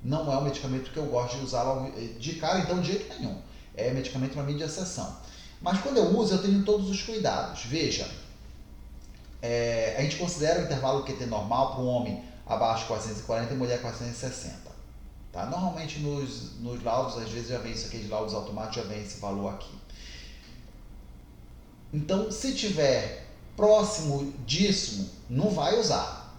Não é um medicamento que eu gosto de usar logo de cara, então de jeito nenhum. É medicamento para mim de exceção. Mas quando eu uso, eu tenho todos os cuidados. Veja, a gente considera o intervalo QT normal para um homem abaixo de 440 e mulher 460. Tá? Normalmente nos laudos, às vezes já vem isso aqui, de laudos automáticos, já vem esse valor aqui. Então, se tiver próximo disso, não vai usar.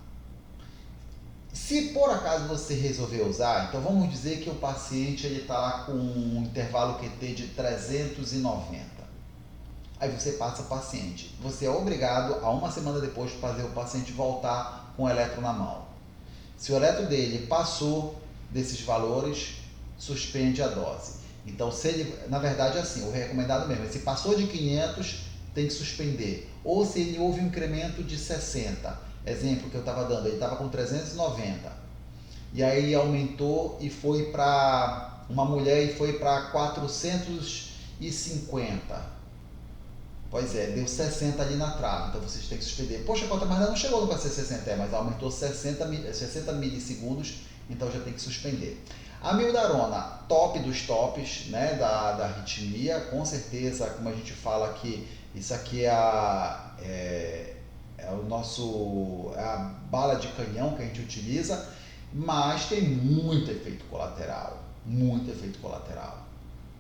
Se por acaso você resolver usar, então vamos dizer que o paciente está lá com um intervalo QT de 390. Aí você passa o paciente. Você é obrigado a uma semana depois fazer o paciente voltar com o eletro na mão. Se o eletro dele passou desses valores, suspende a dose. Então, se ele, na verdade, é assim, o recomendado mesmo, se passou de 500, tem que suspender. Ou se ele houve um incremento de 60, exemplo que eu estava dando, ele estava com 390, e aí aumentou e foi para uma mulher e foi para 450. Pois é, deu 60 ali na trave, então vocês têm que suspender. Poxa, mas não chegou para ser 60, mas aumentou 60 milissegundos, então já tem que suspender. A mildarona, top dos tops, né, da arritmia, com certeza, como a gente fala aqui, isso aqui é a bala de canhão que a gente utiliza, mas tem muito efeito colateral, muito efeito colateral.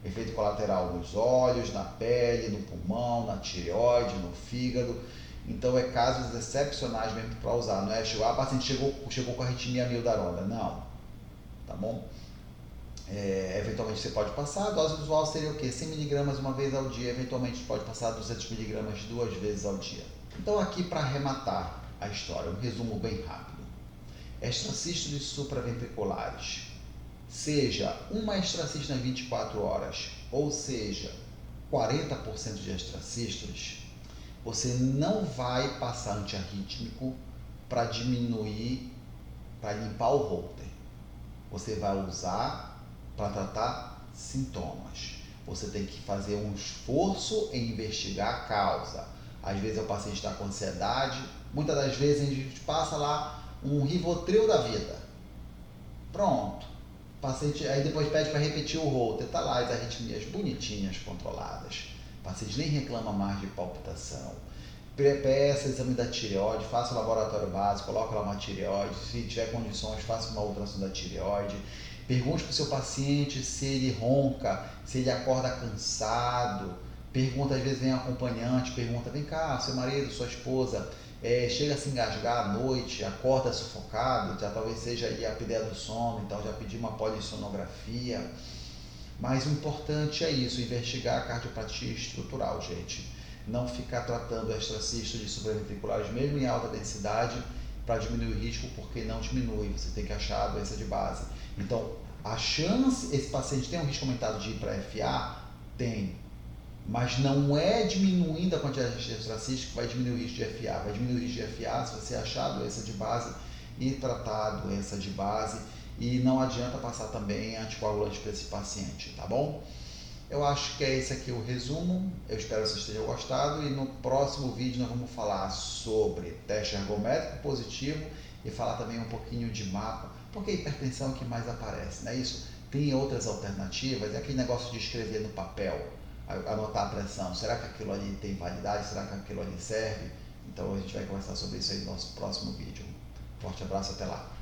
Efeito colateral nos olhos, na pele, no pulmão, na tireoide, no fígado. Então é casos excepcionais mesmo para usar. Não é a paciente chegou com arritmia mildarona, não. Tá bom? Eventualmente você pode passar. A dose usual seria o quê? 100 mg uma vez ao dia. Eventualmente pode passar 200 mg 2 vezes ao dia. Então aqui para arrematar a história, um resumo bem rápido. Extracístoles supraventriculares. Seja uma extracístole em 24 horas, ou seja, 40% de extracístoles, você não vai passar antiarrítmico para diminuir, para limpar o holter. Você vai usar para tratar sintomas. Você tem que fazer um esforço em investigar a causa. Às vezes o paciente está com ansiedade, muitas das vezes a gente passa lá um Rivotril da vida. Pronto. O paciente aí depois pede para repetir o holter, tá lá as arritmias bonitinhas, controladas. O paciente nem reclama mais de palpitação. Peça exame da tireoide, faça o laboratório básico, coloca lá uma tireoide, se tiver condições, faça uma ultrassom da tireoide. Pergunte para o seu paciente se ele ronca, se ele acorda cansado. Pergunta, às vezes vem acompanhante, pergunta, vem cá, seu marido, sua esposa, chega a se engasgar à noite, acorda sufocado, já talvez seja aí a apneia do sono, então já pedi uma polissonografia. Mas o importante é isso, investigar a cardiopatia estrutural, gente. Não ficar tratando extracístoles supraventriculares mesmo em alta densidade para diminuir o risco, porque não diminui, você tem que achar a doença de base. Então, a chance, esse paciente tem um risco aumentado de ir para FA? Tem. Mas não é diminuindo a quantidade de extracísticos que vai diminuir o risco de FA. Vai diminuir o risco de FA se você achar a doença de base e tratar a doença de base. E não adianta passar também anticoagulante para esse paciente, tá bom? Eu acho que é esse aqui o resumo. Eu espero que vocês tenham gostado. E no próximo vídeo nós vamos falar sobre teste ergométrico positivo e falar também um pouquinho de mapa, porque a hipertensão é o que mais aparece, não é isso? Tem outras alternativas, é aquele negócio de escrever no papel, anotar a pressão. Será que aquilo ali tem validade? Será que aquilo ali serve? Então a gente vai conversar sobre isso aí no nosso próximo vídeo. Forte abraço, até lá!